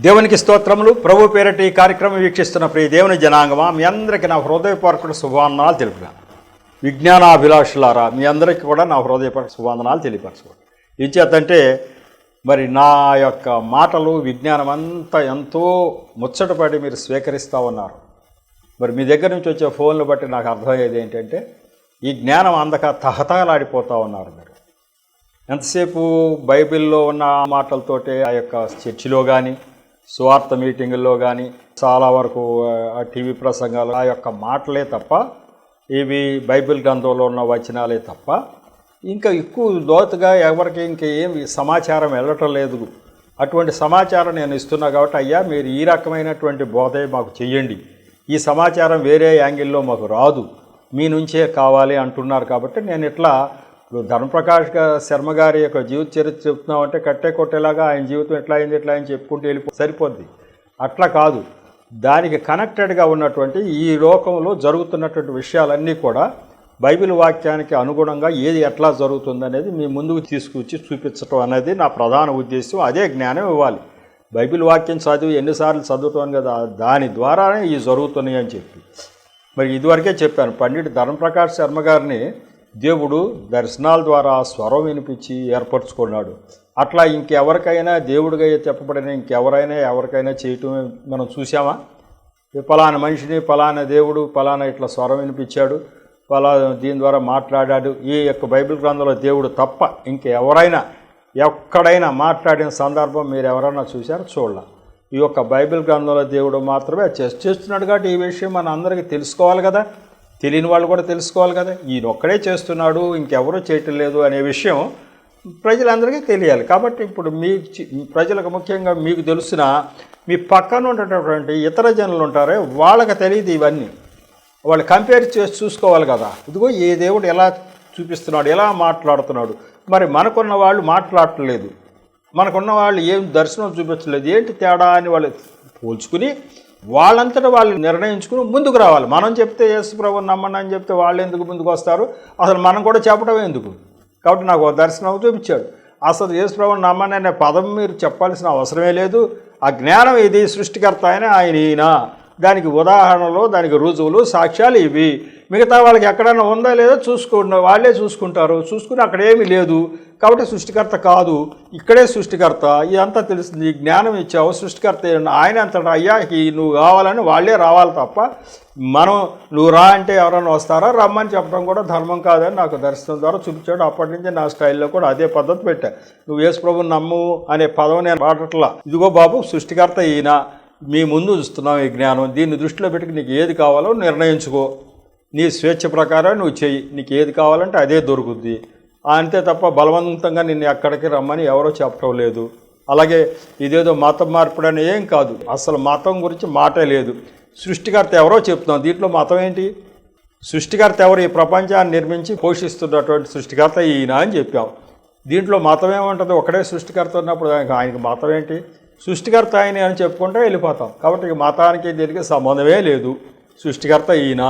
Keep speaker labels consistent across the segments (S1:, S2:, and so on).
S1: దేవునికి స్తోత్రములు. ప్రభు పేరట ఈ కార్యక్రమం వీక్షిస్తున్న ప్రియ దేవుని జనాంగమా, మీ అందరికీ నా హృదయపూర్వక శుభవందనాలు తెలుపుతాను. విజ్ఞానాభిలాషులారా, మీ అందరికీ కూడా నా హృదయపూర్వక శుభవందనాలు తెలియపరచుకోండి. ఇచ్చేతంటే మరి నా యొక్క మాటలు విజ్ఞానం అంతా ఎంతో ముచ్చటపడి మీరు స్వీకరిస్తూ ఉన్నారు. మరి మీ దగ్గర నుంచి వచ్చే ఫోన్లు బట్టి నాకు అర్థమయ్యేది ఏంటంటే, ఈ జ్ఞానం అందక తహతహలాడిపోతూ ఉన్నారు. మీరు ఎంతసేపు బైబిల్లో ఉన్న మాటలతోటే ఆ యొక్క చర్చిలో కానీ, స్వార్థ మీటింగుల్లో కానీ, చాలా వరకు టీవీ ప్రసంగాలు ఆ యొక్క మాటలే తప్ప, ఇవి బైబిల్ గ్రంథంలో ఉన్న వచనాలే తప్ప ఇంకా ఎక్కువ లోతుగా ఎవరికి ఇంకేం సమాచారం వెళ్ళటం లేదు. అటువంటి సమాచారం నేను ఇస్తున్నా కాబట్టి, అయ్యా మీరు ఈ రకమైనటువంటి బోధే మాకు చెయ్యండి, ఈ సమాచారం వేరే యాంగిల్లో మాకు రాదు, మీ నుంచే కావాలి అంటున్నారు. కాబట్టి నేను ఇట్లా ధర్మప్రకాష్ శర్మ గారి యొక్క జీవిత చరిత్ర చెప్తున్నామంటే కట్టే కొట్టేలాగా ఆయన జీవితం ఎట్లా అయింది చెప్పుకుంటూ సరిపోద్ది. అట్లా కాదు, దానికి కనెక్టెడ్గా ఉన్నటువంటి ఈ లోకంలో జరుగుతున్నటువంటి విషయాలన్నీ కూడా బైబిల్ వాక్యానికి అనుగుణంగా ఏది ఎట్లా జరుగుతుందనేది మీ ముందుకు తీసుకొచ్చి చూపించడం అనేది నా ప్రధాన ఉద్దేశం. అదే జ్ఞానం ఇవ్వాలి. బైబిల్ వాక్యం చదివి ఎన్నిసార్లు చదువుతాను కదా, దాని ద్వారానే ఇవి జరుగుతున్నాయి అని చెప్పి మరి ఇదివరకే చెప్పాను. పండిట్ ధర్మప్రకాష్ శర్మ గారిని దేవుడు దర్శనాల ద్వారా స్వరం వినిపించి ఏర్పరచుకున్నాడు. అట్లా ఇంకెవరికైనా దేవుడిగా చెప్పబడిన ఎవరికైనా చేయటం మనం చూసామా? పలానా మనిషిని పలానా దేవుడు పలానా ఇట్లా స్వరం వినిపించాడు, దీని ద్వారా మాట్లాడాడు, ఈ యొక్క బైబిల్ గ్రంథంలో దేవుడు తప్ప ఇంకెవరైనా ఎక్కడైనా మాట్లాడిన సందర్భం మీరు ఎవరైనా చూశారో? చూడాల. ఈ యొక్క బైబిల్ గ్రంథంలో దేవుడు మాత్రమే చేస్తున్నాడు. కాబట్టి ఈ విషయం మన అందరికీ తెలుసుకోవాలి కదా, తెలియని వాళ్ళు కూడా తెలుసుకోవాలి కదా. ఈయన ఒక్కడే చేస్తున్నాడు, ఇంకెవరూ చేయటం లేదు అనే విషయం ప్రజలందరికీ తెలియాలి. కాబట్టి ఇప్పుడు మీ ప్రజలకు ముఖ్యంగా మీకు తెలిసిన మీ పక్కన ఉండేటటువంటి ఇతర జనులు ఉంటారే, వాళ్ళకి తెలియదు ఇవన్నీ. వాళ్ళు కంపేర్ చేసి చూసుకోవాలి కదా. ఇదిగో ఏ దేవుడు ఎలా చూపిస్తున్నాడు, ఎలా మాట్లాడుతున్నాడు. మరి మనకున్న వాళ్ళు మాట్లాడట్లేదు, మనకున్న వాళ్ళు ఏం దర్శనం చూపించలేదు, ఏంటి తేడా అని వాళ్ళు పోల్చుకుని వాళ్ళంతటా వాళ్ళు నిర్ణయించుకుని ముందుకు రావాలి. మనం చెప్తే యేసు ప్రభువుని నమ్మండి అని చెప్తే వాళ్ళు ఎందుకు ముందుకు వస్తారు? అసలు మనం కూడా చెప్పడం ఎందుకు? కాబట్టి నాకు ఒక దర్శనం చూపించాడు. అసలు యేసు ప్రభువుని నమ్మని అనే పదం మీరు చెప్పాల్సిన అవసరమే లేదు. ఆ జ్ఞానం ఇది, సృష్టికర్త అయిన ఆయన ఈయన, దానికి ఉదాహరణలు, దానికి రుజువులు, సాక్ష్యాలు ఇవి. మిగతా వాళ్ళకి ఎక్కడైనా ఉందా లేదో వాళ్ళే చూసుకుంటారు. చూసుకుని అక్కడ ఏమీ లేదు కాబట్టి సృష్టికర్త కాదు, ఇక్కడే సృష్టికర్త. ఇదంతా తెలుస్తుంది. ఈ జ్ఞానం ఇచ్చావు, సృష్టికర్త ఆయన అంతటా అయ్యా నువ్వు కావాలని వాళ్ళే రావాలి తప్ప మనం నువ్వు రా అంటే ఎవరైనా వస్తారా? రమ్మని చెప్పడం కూడా ధర్మం కాదని నాకు దర్శనం ద్వారా చూపించాడు. అప్పటి నుంచి నా స్టైల్లో కూడా అదే పద్ధతి పెట్టా. నువ్వు యేసు ప్రభువుని నమ్ము అనే పదం నేను వాడట్లా. ఇదిగో బాబు సృష్టికర్త ఈయన, మీ ముందు చూస్తున్నాం ఈ జ్ఞానం, దీన్ని దృష్టిలో పెట్టుకుని నీకు ఏది కావాలో నిర్ణయించుకో, నీ స్వేచ్ఛ ప్రకారం నువ్వు చెయ్యి, నీకు ఏది కావాలంటే అదే దొరుకుద్ది. అంతే తప్ప బలవంతంగా నిన్ను ఎక్కడికి రమ్మని ఎవరో చెప్పడం లేదు. అలాగే ఇదేదో మతం మార్పుడని ఏం కాదు, అసలు మతం గురించి మాటే లేదు. సృష్టికర్త ఎవరో చెప్తున్నాం, దీంట్లో మతం ఏంటి? సృష్టికర్త ఎవరు? ఈ ప్రపంచాన్ని నిర్మించి పోషిస్తున్నటువంటి సృష్టికర్త ఈయన అని చెప్పాం. దీంట్లో మతం ఏముంటుంది? ఒకడే సృష్టికర్త ఉన్నప్పుడు ఆయనకి మతం ఏంటి? సృష్టికర్త ఆయన అని చెప్పుకుంటే వెళ్ళిపోతాం. కాబట్టి మతానికి దీనికి సంబంధమే లేదు. సృష్టికర్త ఈయన,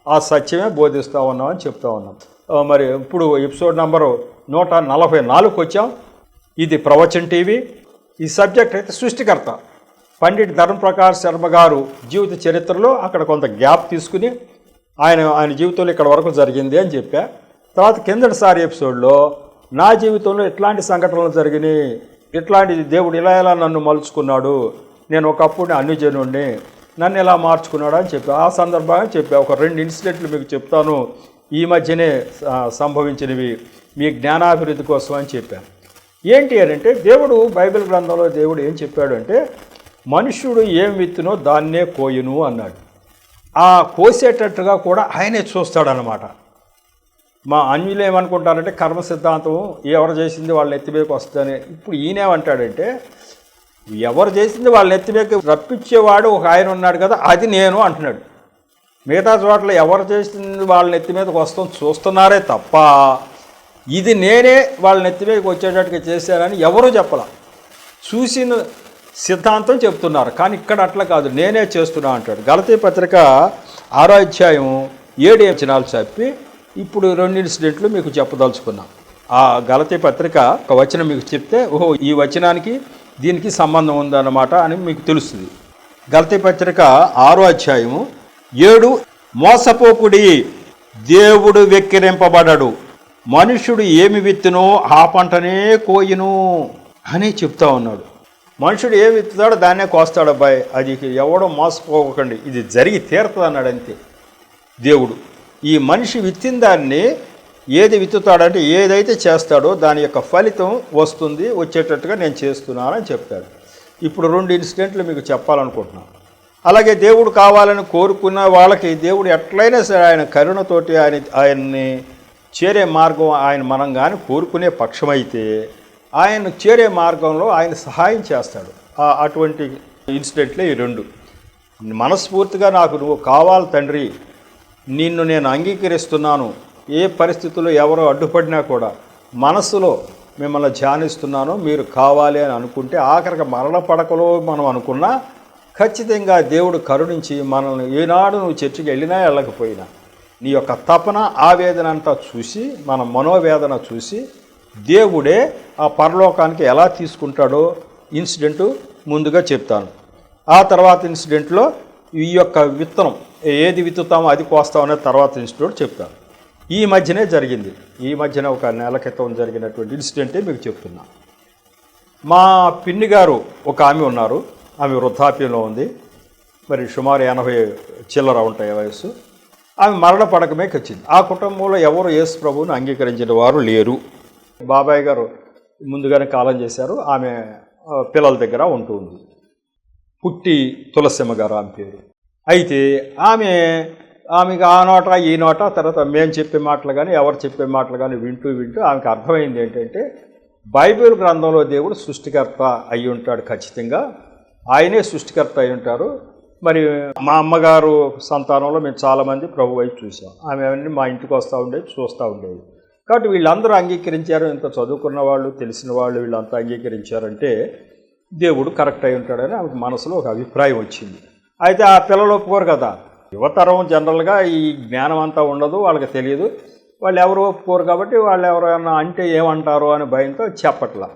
S1: ఆ సత్యమే బోధిస్తూ ఉన్నామని చెప్తా ఉన్నాం. మరి ఇప్పుడు ఎపిసోడ్ నెంబరు 144కి వచ్చాం. ఇది ప్రవచన్ టీవీ. ఈ సబ్జెక్ట్ అయితే సృష్టికర్త. పండిట్ ధర్మప్రకాష్ శర్మ గారు జీవిత చరిత్రలో అక్కడ కొంత గ్యాప్ తీసుకుని ఆయన జీవితంలో ఇక్కడ వరకు జరిగింది అని చెప్పా. తర్వాత కిందటిసారి ఎపిసోడ్లో నా జీవితంలో ఎట్లాంటి సంఘటనలు జరిగినాయి, ఇట్లాంటి దేవుడు ఇలా నన్ను మలుచుకున్నాడు, నేను ఒకప్పుడు అన్యజనుడిని, నన్ను ఎలా మార్చుకున్నాడు అని చెప్పి ఆ సందర్భంగా చెప్పా. ఒక 2 ఇన్సిడెంట్లు మీకు చెప్తాను, ఈ మధ్యనే సంభవించినవి, మీ జ్ఞానాభివృద్ధి కోసం అని చెప్పాను. ఏంటి అని అంటే, దేవుడు బైబిల్ గ్రంథంలో దేవుడు ఏం చెప్పాడు అంటే, మనుష్యుడు ఏం విత్తునో దాన్నే కోయును అన్నాడు. ఆ కోసేటట్టుగా కూడా ఆయనే చూస్తాడనమాట. మా అన్యులు ఏమనుకుంటారంటే కర్మ సిద్ధాంతం, ఎవరు చేసింది వాళ్ళ ఎత్తిమీదకి వస్తుందని. ఇప్పుడు ఈయనేమంటాడంటే, ఎవరు చేసింది వాళ్ళ ఎత్తిమీదకి రప్పించేవాడు ఒక ఆయన ఉన్నాడు కదా, అది నేను అంటున్నాడు. మిగతా చోట్ల ఎవరు చేసింది వాళ్ళ ఎత్తి మీదకి చూస్తున్నారే తప్ప ఇది నేనే వాళ్ళ నెత్తి మీదకి వచ్చేటట్టుగా చేశానని ఎవరూ చెప్పాల. చూసిన సిద్ధాంతం చెప్తున్నారు, కానీ ఇక్కడ అట్లా కాదు, నేనే చేస్తున్నా అంటాడు. గలతీ పత్రిక 6వ అధ్యాయం 7 వచనాలు చెప్పి ఇప్పుడు 2 ఇన్సిడెంట్లు మీకు చెప్పదలుచుకున్నాం. ఆ గలతీ పత్రిక ఒక వచనం మీకు చెప్తే, ఓహో ఈ వచనానికి దీనికి సంబంధం ఉందన్నమాట అని మీకు తెలుస్తుంది. గలతీ పత్రిక 6వ అధ్యాయము 7, మోసపోకుడి, దేవుడు వెక్కిరింపబడడు, మనుష్యుడు ఏమి విత్తునో ఆ పంటనే కోయును అని చెప్తా ఉన్నాడు. మనుషుడు ఏమి విత్తుతాడో దాన్నే కోస్తాడు అబ్బాయి, అది ఎవడో మోసపోకండి, ఇది జరిగి తీరుతుంది అన్నాడు అంతే దేవుడు. ఈ మనిషి విత్తిన దాన్ని ఏది విత్తుతాడంటే ఏదైతే చేస్తాడో దాని యొక్క ఫలితం వస్తుంది, వచ్చేటట్టుగా నేను చేస్తున్నానని చెప్తాడు. ఇప్పుడు 2 ఇన్సిడెంట్లు మీకు చెప్పాలనుకుంటున్నాను. అలాగే దేవుడు కావాలని కోరుకున్న వాళ్ళకి దేవుడు ఎట్లయినా సరే ఆయన కరుణతోటి ఆయన్ని చేరే మార్గం ఆయన మనం కానీ కోరుకునే పక్షమైతే ఆయన చేరే మార్గంలో ఆయన సహాయం చేస్తాడు. అటువంటి ఇన్సిడెంట్లే ఈ 2. మనస్ఫూర్తిగా నాకు నువ్వు కావాలి తండ్రి, నిన్ను నేను అంగీకరిస్తున్నాను, ఏ పరిస్థితుల్లో ఎవరో అడ్డుపడినా కూడా మనస్సులో మిమ్మల్ని ధ్యానిస్తున్నాను, మీరు కావాలి అని అనుకుంటే ఆఖరికి మరణ పడకలో మనం అనుకున్నా ఖచ్చితంగా దేవుడు కరుణించి మనల్ని ఏనాడు నువ్వు చర్చికి వెళ్ళినా వెళ్ళకపోయినా నీ యొక్క తపన ఆవేదన అంతా చూసి మన మనోవేదన చూసి దేవుడే ఆ పరలోకానికి ఎలా తీసుకుంటాడో ఇన్సిడెంటు ముందుగా చెప్తాను. ఆ తర్వాత ఇన్సిడెంట్లో ఈ యొక్క విత్తనం ఏది విత్తుతామో అది కోస్తాం అనే తర్వాత ఇన్సిడెంట్ చెప్తాను. ఈ మధ్యనే జరిగింది, ఈ మధ్యన ఒక నెల క్రితం జరిగినటువంటి ఇన్సిడెంటే మీకు చెప్తున్నా. మా పిన్ని గారు ఒక ఆమె ఉన్నారు, ఆమె వృద్ధాప్యంలో ఉంది, మరి సుమారు 80 చిల్లర ఉంటాయి వయస్సు. ఆమె మరణ పడకమే వచ్చింది. ఆ కుటుంబంలో ఎవరు యేసు ప్రభువుని అంగీకరించిన వారు లేరు. బాబాయ్ గారు ముందుగానే కాలం చేశారు, ఆమె పిల్లల దగ్గర ఉంటుంది. పుట్టి తులసిమ్మ గారు ఆమె పేరు. అయితే ఆమెకి ఆ నోట ఈ నోట తర్వాత మేము చెప్పే మాటలు కానీ ఎవరు చెప్పే మాటలు కానీ వింటూ ఆమెకు అర్థమైంది ఏంటంటే బైబిల్ గ్రంథంలో దేవుడు సృష్టికర్త అయి ఉంటాడు, ఖచ్చితంగా ఆయనే సృష్టికర్త అయి ఉంటారు. మరి మా అమ్మగారు సంతానంలో మేము చాలామంది ప్రభు వైపు చూసాం, ఆమె అవన్నీ మా ఇంటికి వస్తూ ఉండేది, చూస్తూ ఉండేది. కాబట్టి వీళ్ళందరూ అంగీకరించారు, ఇంత చదువుకున్న వాళ్ళు తెలిసిన వాళ్ళు వీళ్ళంతా అంగీకరించారంటే దేవుడు కరెక్ట్ అయి ఉంటాడని ఆమెకు మనసులో ఒక అభిప్రాయం వచ్చింది. అయితే ఆ పిల్లలు ఒప్పుకోరు కదా, యువతరం జనరల్గా ఈ జ్ఞానం అంతా ఉండదు, వాళ్ళకి తెలియదు, వాళ్ళు ఎవరు ఒప్పుకోరు కాబట్టి వాళ్ళు ఎవరైనా అంటే ఏమంటారో అని భయంతో చెప్పట్లా.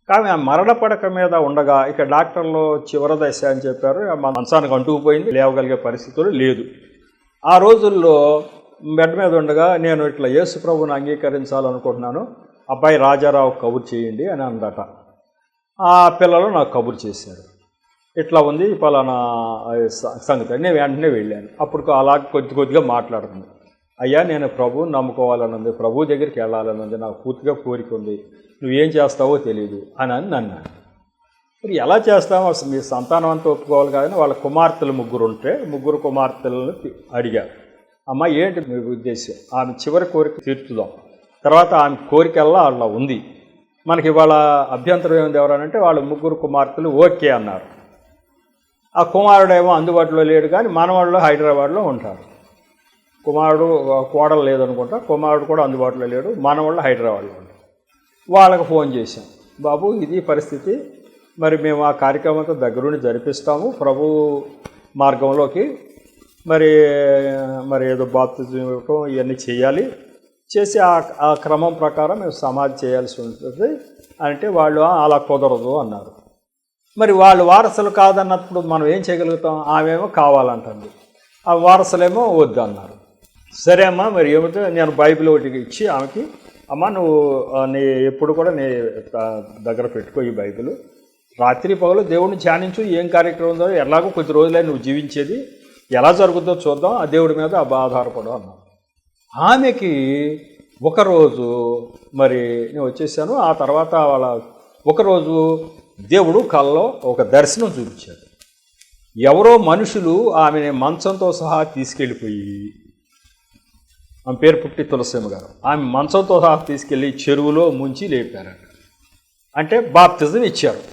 S1: కానీ ఆ మరణ పడక మీద ఉండగా ఇక డాక్టర్లు చివరి దశ అని చెప్పారు, మంచానికి అంటుకుపోయింది, లేవగలిగే పరిస్థితులు లేదు. ఆ రోజుల్లో బెడ్ మీద ఉండగా నేను ఇట్లా యేసు ప్రభువుని అంగీకరించాలనుకుంటున్నాను, అబ్బాయి రాజారావు కబురు చేయండి అని అందట. ఆ పిల్లలు నాకు కబురు చేశారు, ఇట్లా ఉంది పలానా సంగతి. నేను వెంటనే వెళ్ళాను. అప్పుడు అలా కొద్దిగా మాట్లాడుతుంది. అయ్యా నేను ప్రభువుని నమ్ముకోవాలని ఉంది, ప్రభు దగ్గరికి వెళ్ళాలని ఉంది, నాకు పూర్తిగా కోరిక ఉంది, నువ్వేం చేస్తావో తెలియదు అని నన్ను. మరి ఎలా చేస్తామో అసలు మీ సంతానం అంతా ఒప్పుకోవాలి కానీ వాళ్ళ కుమార్తెలు 3 ఉంటే 3 కుమార్తెలను అడిగారు, అమ్మ ఏంటి మీ ఉద్దేశం, ఆమె చివరి కోరిక తీర్చుదాం, తర్వాత ఆమె కోరికల్లా అలా ఉంది, మనకి ఇవాళ అభ్యంతరం ఏముంది ఎవరనంటే వాళ్ళు 3 కుమార్తెలు ఓకే అన్నారు. ఆ కుమారుడేమో అందుబాటులో లేడు కానీ మనవాళ్ళు హైదరాబాద్లో ఉంటారు, కుమారుడు కోడలు లేదనుకుంటా, కుమారుడు కూడా అందుబాటులో లేడు, మనవాళ్ళు హైదరాబాద్లో ఉంటారు. వాళ్ళకి ఫోన్ చేశాం, బాబు ఇది పరిస్థితి, మరి మేము ఆ కార్యక్రమంతో దగ్గరుండి జరిపిస్తాము ప్రభు మార్గంలోకి, మరి ఏదో బాప్తిజం ఇవ్వటం ఇవన్నీ చేయాలి, చేసి ఆ క్రమం ప్రకారం మేము సమాధి చేయాల్సి ఉంటుంది అంటే వాళ్ళు అలా కుదరదు అన్నారు. మరి వాళ్ళు వారసులు కాదన్నప్పుడు మనం ఏం చేయగలుగుతాం, ఆమెమో కావాలంటుంది, ఆ వారసులేమో వద్దు అన్నారు. సరే అమ్మా మరి ఏమిటో నేను బైబిల్ ఒకటి ఇచ్చి ఆమెకి, అమ్మ నువ్వు ఎప్పుడు కూడా నీ దగ్గర పెట్టుకో ఈ బైబిల్, రాత్రి పగలు దేవుడిని ధ్యానించు, ఏం కార్యక్రమం ఉందో ఎలాగో కొద్ది రోజులే నువ్వు జీవించేది, ఎలా జరుగుతుందో చూద్దాం, ఆ దేవుడి మీద ఆధారపడు అన్నాను. ఆమెకి ఒకరోజు మరి నేను వచ్చేసాను. ఆ తర్వాత ఒకరోజు దేవుడు కల్లో ఒక దర్శనం చూపించాడు. ఎవరో మనుషులు ఆమెని మంచంతో సహా తీసుకెళ్ళిపోయి, ఆమె పేరు పుట్టి తులసిమ్మ గారు, ఆమె మంచంతో సహా తీసుకెళ్ళి చెరువులో ముంచి లేపారట. అంటే బాప్తిజం ఇచ్చారు,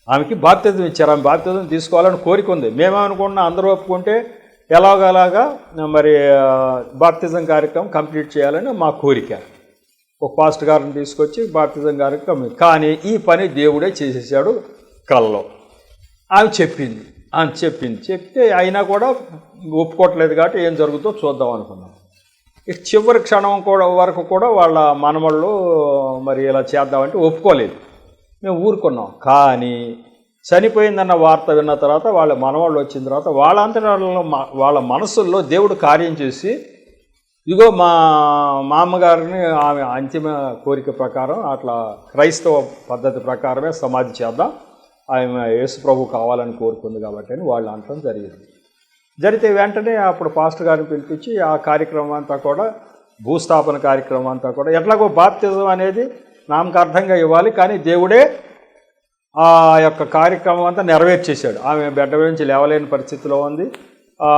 S1: ఆమెకి బాప్తిజం ఇచ్చారు. ఆమె బాప్తిజం తీసుకోవాలని కోరిక ఉంది. మేమేమనుకున్నా అందరూ ఒప్పుకుంటే ఎలాగలాగా మరి బాప్తిజం కార్యక్రమం కంప్లీట్ చేయాలని మా కోరిక. ఒక పాస్టర్ గారిని తీసుకొచ్చి బాప్తిజం కార్యక్రమం, కానీ ఈ పని దేవుడే చేసేసాడు కల్లో. ఆమె చెప్తే అయినా కూడా ఒప్పుకోవట్లేదు కాబట్టి ఏం జరుగుతుందో చూద్దాం అనుకున్నాం. చివరి క్షణం వరకు కూడా వాళ్ళ మనమళ్ళు మరి ఇలా చేద్దామంటే ఒప్పుకోలేదు. మేము ఊరుకున్నాం. కానీ చనిపోయిందన్న వార్త విన్న తర్వాత వాళ్ళ మనవాళ్ళు వచ్చిన తర్వాత వాళ్ళంతటా వాళ్ళ మనసుల్లో దేవుడు కార్యం చేసి, ఇదిగో మా అమ్మగారిని ఆమె అంతిమ కోరిక ప్రకారం అట్లా క్రైస్తవ పద్ధతి ప్రకారమే సమాధి చేద్దాం, ఆమె యేసు ప్రభు కావాలని కోరుకుంది కాబట్టి అని వాళ్ళు అనటం జరిగింది. జరిగితే వెంటనే అప్పుడు పాస్టర్ గారిని పిలిపించి ఆ కార్యక్రమం అంతా కూడా, భూస్థాపన కార్యక్రమం అంతా కూడా, ఎట్లాగో బాప్తిజం అనేది నామకార్థంగా ఇవ్వాలి, కానీ దేవుడే ఆ యొక్క కార్యక్రమం అంతా నెరవేర్చేశాడు. ఆమె బెడ్డ నుంచి లేవలేని పరిస్థితిలో ఉంది. ఆ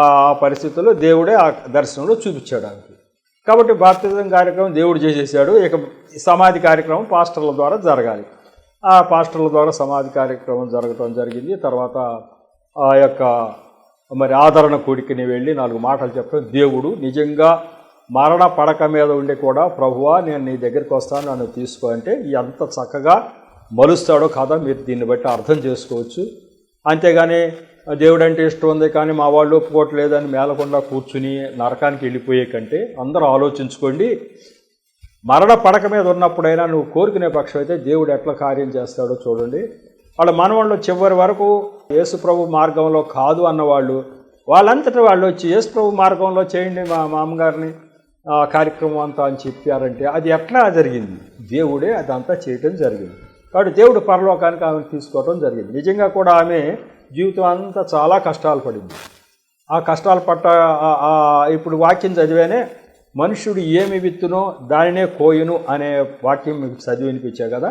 S1: పరిస్థితుల్లో దేవుడే ఆ దర్శనంలో చూపించాడు ఆమెకి. కాబట్టి బాప్తిజం కార్యక్రమం దేవుడు చేసేసాడు. ఇక సమాధి కార్యక్రమం పాస్టర్ల ద్వారా జరగాలి. ఆ పాస్టర్ల ద్వారా సమాధి కార్యక్రమం జరగటం జరిగింది. తర్వాత ఆ యొక్క మరి ఆదరణ కూడికని వెళ్ళి 4 మాటలు చెప్పడం, దేవుడు నిజంగా మరణ పడక మీద ఉండి కూడా, ప్రభువా నేను నీ దగ్గరికి వస్తాను, నన్ను తీసుకో అంటే ఎంత చక్కగా మలుస్తాడో కదా మీరు దీన్ని బట్టి అర్థం చేసుకోవచ్చు. అంతేగాని దేవుడు అంటే ఇష్టం ఉంది కానీ మా వాళ్ళు ఒప్పుకోవట్లేదని మేలకుండా కూర్చుని నరకానికి వెళ్ళిపోయే కంటే అందరూ ఆలోచించుకోండి. మరణ పడక మీద ఉన్నప్పుడైనా నువ్వు కోరుకునే పక్షం అయితే దేవుడు ఎట్లా కార్యం చేస్తాడో చూడండి. వాళ్ళ మనవాళ్ళు చివరి వరకు యేసు ప్రభు మార్గంలో కాదు అన్నవాళ్ళు వాళ్ళంతటా వాళ్ళు వచ్చి యేసు ప్రభు మార్గంలో చేయండి మా అమ్మగారిని కార్యక్రమం అంతా అని చెప్పారంటే అది ఎట్లా జరిగింది? దేవుడే అదంతా చేయటం జరిగింది. కాబట్టి దేవుడు పరలోకానికి ఆమెను తీసుకోవటం జరిగింది. నిజంగా కూడా ఆమె జీవితం అంతా చాలా కష్టాలు పడింది. ఆ కష్టాలు పట్ట ఇప్పుడు వాక్యం చదివేనే, మనుష్యుడు ఏమి విత్తునో దానినే కోయును అనే వాక్యం మీకు చదివి వినిపించా కదా.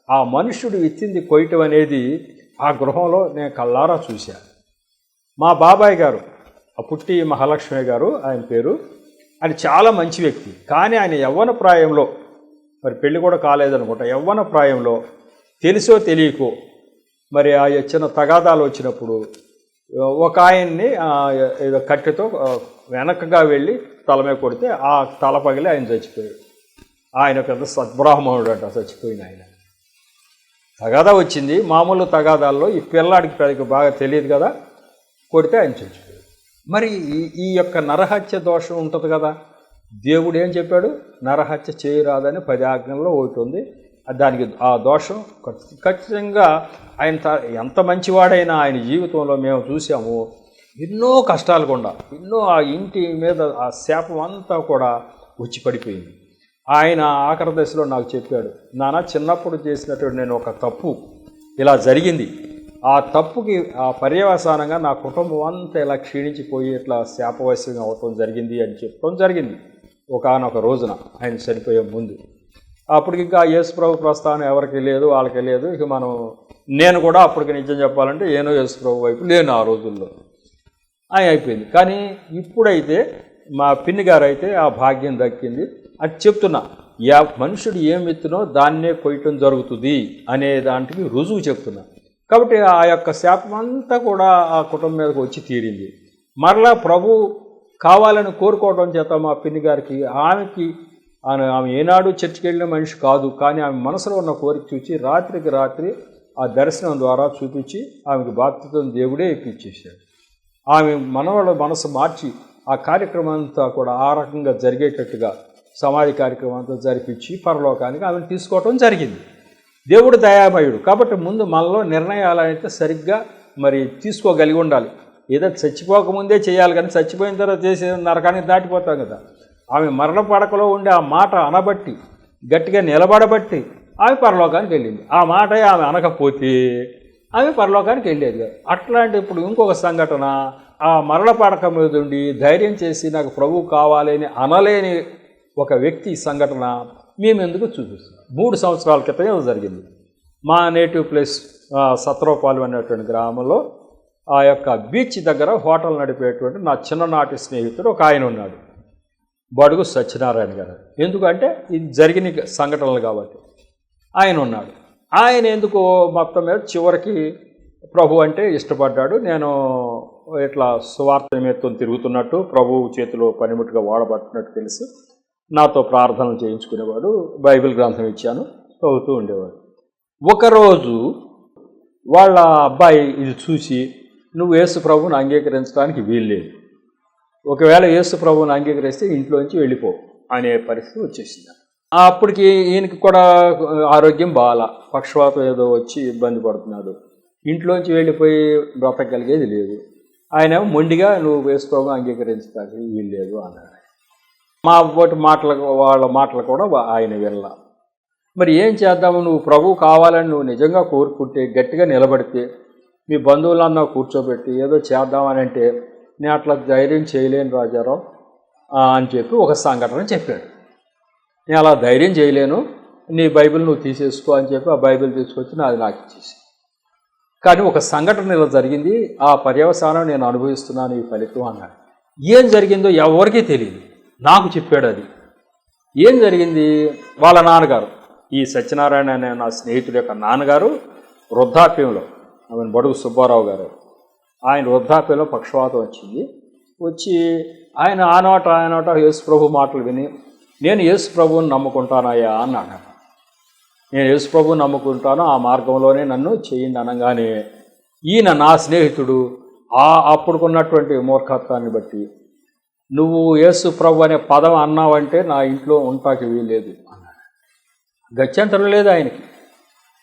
S1: ఆ మనుష్యుడు విత్తింది కొయ్యటం అనేది ఆ గృహంలో నేను కళ్ళారా చూశాను. మా బాబాయ్ గారు పుట్టి మహాలక్ష్మి గారు ఆయన పేరు, ఆయన చాలా మంచి వ్యక్తి. కానీ ఆయన యవ్వన ప్రాయంలో, మరి పెళ్ళి కూడా కాలేదనుకుంటా, యవ్వన ప్రాయంలో తెలుసో తెలియకో మరి ఆ చిన్న తగాదాలు వచ్చినప్పుడు ఒక ఆయన్ని ఏదో కట్టెతో వెనకగా వెళ్ళి తల మీద కొడితే ఆ తల పగిలి ఆయన చచ్చిపోయాడు. ఆయన పెద్ద సద్బ్రాహ్మణుడు అంట చచ్చిపోయిన ఆయన. తగాదా వచ్చింది. మామూలు తగాదాల్లో ఈ పిల్లాడికి బాగా తెలియదు కదా, కొడితే ఆయన చచ్చిపోయాడు. మరి ఈ యొక్క నరహత్య దోషం ఉంటుంది కదా. దేవుడు ఏం చెప్పాడు? నరహత్య చేయరాదని 10 ఆజ్ఞల్లో ఒకటి ఉంది. దానికి ఆ దోషం ఖచ్చితంగా ఆయన ఎంత మంచివాడైనా ఆయన జీవితంలో మేము చూసాము ఎన్నో కష్టాలు కూడా, ఎన్నో ఆ ఇంటి మీద ఆ శాపం అంతా కూడా వచ్చి పడిపోయింది. ఆయన ఆఖరి దశలో నాకు చెప్పాడు, నాన్న చిన్నప్పుడు చేసినటువంటి నేను ఒక తప్పు ఇలా జరిగింది, ఆ తప్పుకి ఆ పర్యవసానంగా నా కుటుంబం అంతా ఇలా క్షీణించిపోయి ఇట్లా శాపవశ్యంగా అవటం జరిగింది అని చెప్పడం జరిగింది ఒకానొక రోజున ఆయన చనిపోయే ముందు. అప్పటికి ఇంకా యేసు ప్రభు ప్రస్థానం ఎవరికి లేదు, వాళ్ళకి లేదు. ఇక నేను కూడా అప్పటికి నిజం చెప్పాలంటే ఏనో యేసు ప్రభు వైపు లేను ఆ రోజుల్లో అయిపోయింది. కానీ ఇప్పుడైతే మా పిన్ని గారు అయితే ఆ భాగ్యం దక్కింది. అది చెప్తున్నా, మనుషుడు ఏం ఎత్తునో దాన్నే కొయ్యటం జరుగుతుంది అనే దానికి రుజువు చెప్తున్నా. కాబట్టి ఆ యొక్క శాపం అంతా కూడా ఆ కుటుంబం మీదకి వచ్చి తీరింది. మరలా ప్రభు కావాలని కోరుకోవడం చేత మా పిన్ని గారికి, ఆమె ఏనాడు చర్చికి వెళ్ళిన మనిషి కాదు, కానీ ఆమె మనసులో ఉన్న కోరిక చూసి రాత్రికి రాత్రి ఆ దర్శనం ద్వారా చూపించి ఆమెకు బాప్తిజం దేవుడే ఎక్కిచ్చేసాడు. ఆమె మనవాళ్ళ మనసు మార్చి ఆ కార్యక్రమం అంతా కూడా ఆ రకంగా జరిగేటట్టుగా సమాధి కార్యక్రమం అంతా జరిపించి పరలోకానికి ఆమెను తీసుకోవటం జరిగింది. దేవుడు దయామయుడు కాబట్టి ముందు మనలో నిర్ణయాలు అయితే సరిగ్గా మరి తీసుకోగలిగి ఉండాలి. ఏదో చచ్చిపోకముందే చేయాలి, కానీ చచ్చిపోయిన తర్వాత చేసే నరకానికి దాటిపోతాం కదా. ఆమె మరణ పడకలో ఉండే ఆ మాట అనబట్టి, గట్టిగా నిలబడబట్టి ఆమె పరలోకానికి వెళ్ళింది. ఆ మాట ఆమె అనకపోతే ఆమె పరలోకానికి వెళ్ళేది కాదు. అట్లాంటి ఇప్పుడు ఇంకొక సంఘటన, ఆ మరణ పడక మీద ఉండి ధైర్యం చేసి నాకు ప్రభువు కావాలని అనలేని ఒక వ్యక్తి సంఘటన మేము ఎందుకు చూపిస్తాం. 3 సంవత్సరాల క్రితం జరిగింది. మా నేటివ్ ప్లేస్ సత్రోపాలు అనేటువంటి గ్రామంలో ఆ యొక్క బీచ్ దగ్గర హోటల్ నడిపేటువంటి నా చిన్ననాటి స్నేహితుడు ఒక ఆయన ఉన్నాడు, బడుగు సత్యనారాయణ గారు. ఎందుకంటే ఇది జరిగిన సంఘటనలు కాబట్టి ఆయన ఉన్నాడు. ఆయన ఎందుకో మొత్తం మీద చివరికి ప్రభు అంటే ఇష్టపడ్డాడు. నేను ఇట్లా సువార్త నిమిత్తం తిరుగుతున్నట్టు, ప్రభువు చేతిలో పనిముట్టుగా వాడబడుతున్నట్టు తెలిసి నాతో ప్రార్థనలు చేయించుకునేవాడు. బైబిల్ గ్రంథం ఇచ్చాను, చదువుతూ ఉండేవాడు. ఒకరోజు వాళ్ళ అబ్బాయి ఇది చూసి, నువ్వు యేసు ప్రభువుని అంగీకరించడానికి వీల్లేదు, ఒకవేళ యేసు ప్రభువుని అంగీకరిస్తే ఇంట్లోంచి వెళ్ళిపో అనే పరిస్థితి వచ్చేసింది. అప్పటికి ఈయనకి కూడా ఆరోగ్యం బాగా పక్షవాతం ఏదో వచ్చి ఇబ్బంది పడుతున్నాడు. ఇంట్లోంచి వెళ్ళిపోయి బ్రతకగలిగేది లేదు. ఆయన మొండిగా నువ్వు వేసుకోగా అంగీకరించడానికి వీలు లేదు అన్నాడు. మా పోటీ వాళ్ళ మాటలు కూడా ఆయన వినల. మరి ఏం చేద్దాము, నువ్వు ప్రభువు కావాలని నువ్వు నిజంగా కోరుకుంటే గట్టిగా నిలబడితే మీ బంధువులన్నా కూర్చోబెట్టి ఏదో చేద్దామని అంటే నేను అట్లా ధైర్యం చేయలేను రాజారావు అని చెప్పి ఒక సంఘటన చెప్పాడు. నేను అలా ధైర్యం చేయలేను, నీ బైబిల్ నువ్వు తీసేసుకో అని చెప్పి ఆ బైబిల్ తీసుకొచ్చి నాది నాకు ఇచ్చేసి. కానీ ఒక సంఘటన ఇలా జరిగింది, ఆ పర్యవసానం నేను అనుభవిస్తున్నాను, ఈ ఫలితం అన్నాడు. ఏం జరిగిందో ఎవరికీ తెలియదు, నాకు చెప్పాడు. అది ఏం జరిగింది, వాళ్ళ నాన్నగారు ఈ సత్యనారాయణ అనే నా స్నేహితుడి యొక్క నాన్నగారు వృద్ధాప్యంలో, ఆయన బడుగు సుబ్బారావు గారు, ఆయన వృద్ధాప్యంలో పక్షవాతం వచ్చి ఆయన ఆనోట యేసు ప్రభు మాటలు విని నేను యేసు ప్రభువుని నమ్ముకుంటానయ్యా అన్నాడు. నేను యేసు ప్రభువుని నమ్ముకుంటాను, ఆ మార్గంలోనే నన్ను చేయండి అనగానే ఈయన నా స్నేహితుడు అప్పుడుకున్నటువంటి మూర్ఖత్వాన్ని బట్టి నువ్వు యేసు ప్రభు అనే పదం అన్నావంటే నా ఇంట్లో ఉంటాకి వీలేదు అన్నాడు. గత్యంతరం లేదు ఆయనకి,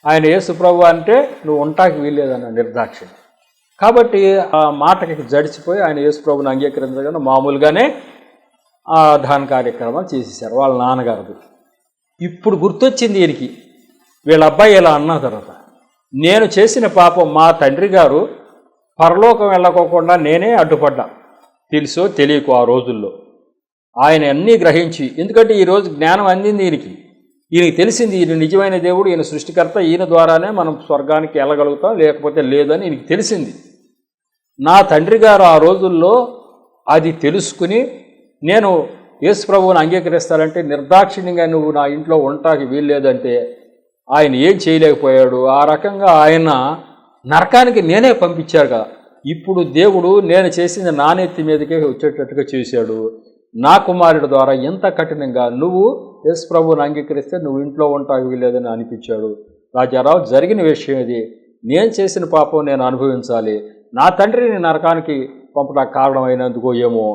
S1: ఆయన యేసు ప్రభు అంటే నువ్వు ఉంటాకి వీల్లేదన్న నిర్దాక్షిణ్యం. కాబట్టి ఆ మాటకి జడిచిపోయి ఆయన యేసు ప్రభుని అంగీకరించగానే మామూలుగానే ఆ దాన కార్యక్రమాలు చేసేసారు వాళ్ళ నాన్నగారు. ఇప్పుడు గుర్తొచ్చింది ఈయనకి, వీళ్ళ అబ్బాయి ఇలా అన్న తర్వాత, నేను చేసిన పాపం మా తండ్రి గారు పరలోకం వెళ్ళకోకుండా నేనే అడ్డుపడ్డా, తెలుసో తెలియకు ఆ రోజుల్లో. ఆయన అన్నీ గ్రహించి, ఎందుకంటే ఈరోజు జ్ఞానం అందింది ఈయనకి తెలిసింది ఈయన నిజమైన దేవుడు, ఈయన సృష్టికర్త, ఈయన ద్వారానే మనం స్వర్గానికి వెళ్ళగలుగుతాం, లేకపోతే లేదని ఈయనకి తెలిసింది. నా తండ్రి గారు ఆ రోజుల్లో అది తెలుసుకుని నేను యేసు ప్రభువుని అంగీకరిస్తానంటే నిర్దాక్షిణ్యంగా నువ్వు నా ఇంట్లో ఉండటానికి వీల్లేదంటే ఆయన ఏం చేయలేకపోయాడు. ఆ రకంగా ఆయన నరకానికి నేనే పంపించారు కదా. ఇప్పుడు దేవుడు నేను చేసింది నానెత్తి మీదకే వచ్చేటట్టుగా చేశాడు. నా కుమారుడి ద్వారా ఎంత కఠినంగా నువ్వు యేసు ప్రభువుని అంగీకరిస్తే నువ్వు ఇంట్లో ఉండటానికి వీల్లేదని అనిపించాడు. రాజారావు, జరిగిన విషయం ఇది, నేను చేసిన పాపం నేను అనుభవించాలి, నా తండ్రిని నరకానికి పంపడానికి కారణమైనందుకు ఏమో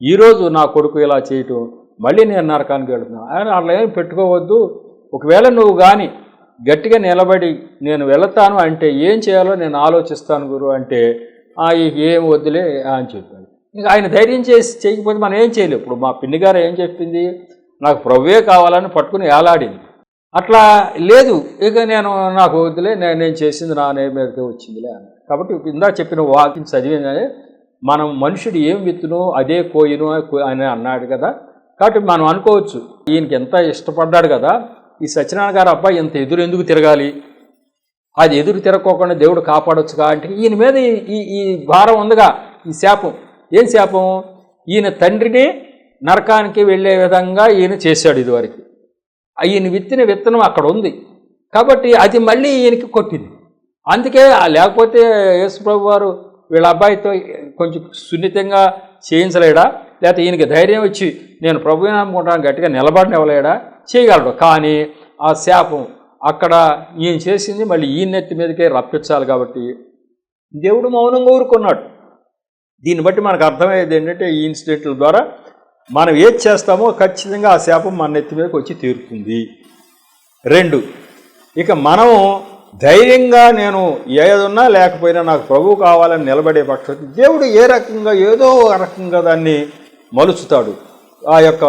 S1: ఈరోజు నా కొడుకు ఇలా చేయటం, మళ్ళీ నేను నరకానికి వెళుతున్నాను. ఆయన అట్లా ఏం పెట్టుకోవద్దు, ఒకవేళ నువ్వు కానీ గట్టిగా నిలబడి నేను వెళతాను అంటే ఏం చేయాలో నేను ఆలోచిస్తాను గురు అంటే ఏం వద్దులే అని చెప్పాడు. ఇంకా ఆయన ధైర్యం చేయకపోతే మనం ఏం చేయలేం. ఇప్పుడు మా పిన్ని గారు ఏం చెప్పింది, నాకు ప్రభువే కావాలని పట్టుకుని ఏలాడింది. అట్లా లేదు, ఇక నాకు వద్దులే, నేను చేసింది నా నేమ్ మీదకే వచ్చిందిలే అని. కాబట్టి ఇందా చెప్పిన వాక్యం చదివిందనే మనం మనుషుడు ఏం విత్తునో అదే కోయును అని అన్నాడు కదా. కాబట్టి మనం అనుకోవచ్చు, ఈయనకి ఎంత ఇష్టపడ్డాడు కదా, ఈ సత్యనారాయణ గారు అబ్బాయి ఎంత ఎందుకు తిరగాలి, అది ఎదురు తిరగకోకుండా దేవుడు కాపాడొచ్చుగా అంటే ఈయన మీద ఈ భారం ఉందిగా, ఈ శాపం. ఏం శాపం, ఈయన తండ్రిని నరకానికి వెళ్ళే విధంగా ఈయన చేశాడు ఇదివరకు. ఈయన విత్తిన విత్తనం అక్కడ ఉంది కాబట్టి అది మళ్ళీ ఈయనకి కొట్టింది. అందుకే లేకపోతే యేసు ప్రభు వారు వీళ్ళ అబ్బాయితో కొంచెం సున్నితంగా చేయించలేడా, లేకపోతే ఈయనకి ధైర్యం వచ్చి నేను ప్రభువుని నమ్ముకుంటాను గట్టిగా నిలబడినివ్వలేడా, చేయగలడు. కానీ ఆ శాపం అక్కడ ఈయన చేసింది మళ్ళీ ఈయన నెత్తి మీదకే రప్పించాలి కాబట్టి దేవుడు మౌనంగా ఊరుకున్నాడు. దీన్ని బట్టి మనకు అర్థమయ్యేది ఏంటంటే ఈ ఇన్సిడెంట్ల ద్వారా మనం ఏది చేస్తామో ఖచ్చితంగా ఆ శాపం మన నెత్తి మీదకి వచ్చి తీరుతుంది. 2, ఇక మనం ధైర్యంగా నేను ఏదున్నా లేకపోయినా నాకు ప్రభువు కావాలని నిలబడే పక్షం దేవుడు ఏ రకంగా ఏదో రకంగా దాన్ని మలుచుతాడు, ఆ యొక్క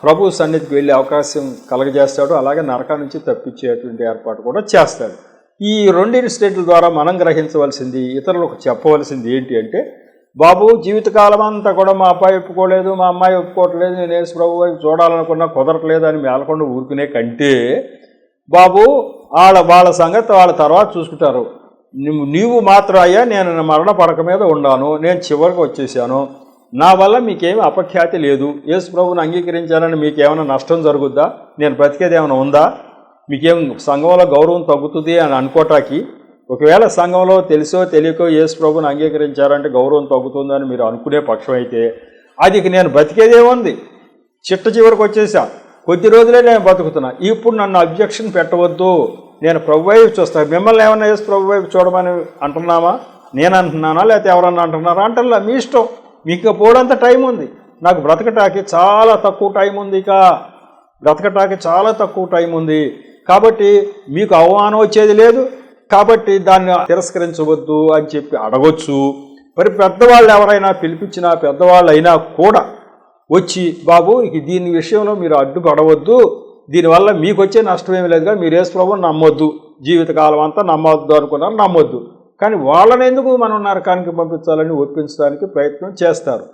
S1: ప్రభు సన్నిధికి వెళ్ళే అవకాశం కలగజేస్తాడు. అలాగే నరకం నుంచి తప్పించేటువంటి ఏర్పాటు కూడా చేస్తాడు. ఈ 2 ఇన్సిడెంట్ల ద్వారా మనం గ్రహించవలసింది, ఇతరులకు చెప్పవలసింది ఏంటి అంటే, బాబు జీవితకాలం అంతా కూడా మా అబ్బాయి ఒప్పుకోలేదు, మా అమ్మాయి ఒప్పుకోవట్లేదు, నేను యేసు ప్రభు వైపు చూడాలనుకున్నా కుదరట్లేదు అని మేలకుండా ఊరుకునే కంటే, బాబు వాళ్ళ సంగతి వాళ్ళ తర్వాత చూసుకుంటారు, నీవు మాత్రం అయ్యా నేను మరణ పడక మీద ఉన్నాను, నేను చివరికి వచ్చేసాను, నా వల్ల మీకేమీ అపఖ్యాతి లేదు, యేసు ప్రభువుని అంగీకరించాలని మీకేమైనా నష్టం జరుగుద్దా, నేను బ్రతికేది ఏమైనా ఉందా, మీకేం సంఘంలో గౌరవం తగ్గుతుంది అని అనుకోటానికి, ఒకవేళ సంఘంలో తెలుసో తెలియకో యేసు ప్రభువుని అంగీకరించారంటే గౌరవం తగ్గుతుందని మీరు అనుకునే పక్షం అయితే అది నేను బతికేదేముంది, చిట్ట చివరికి వచ్చేసా, కొద్ది రోజులే నేను బతుకుతున్నా, ఇప్పుడు నన్ను అబ్జెక్షన్ పెట్టవద్దు, నేను ప్రభు వైపు చూస్తాను. మిమ్మల్ని ఏమన్నా యేసు ప్రభు వైపు చూడమని అంటున్నామా, నేను అంటున్నానా లేకపోతే ఎవరన్నా అంటున్నారా అంటల్లా, మీ ఇష్టం, మీకు పోవడంత టైం ఉంది, నాకు బ్రతకటానికి చాలా తక్కువ టైం ఉంది, ఇక బ్రతకటానికి చాలా తక్కువ టైం ఉంది. కాబట్టి మీకు అవమానం వచ్చేది లేదు, కాబట్టి దాన్ని తిరస్కరించవద్దు అని చెప్పి అడగొచ్చు. మరి పెద్దవాళ్ళు ఎవరైనా పిలిపించినా పెద్దవాళ్ళు అయినా కూడా వచ్చి, బాబు దీని విషయంలో మీరు అడ్డుపడవద్దు, దీనివల్ల మీకు వచ్చే నష్టమేమి లేదుగా, మీరు యేసు ప్రభువుని నమ్మొద్దు, జీవితకాలం అంతా నమ్మొద్దు అనుకున్నారు, నమ్మొద్దు. కానీ వాళ్ళని ఎందుకు మనం నరకానికి పంపించాలని ఒప్పించడానికి ప్రయత్నం చేస్తారు.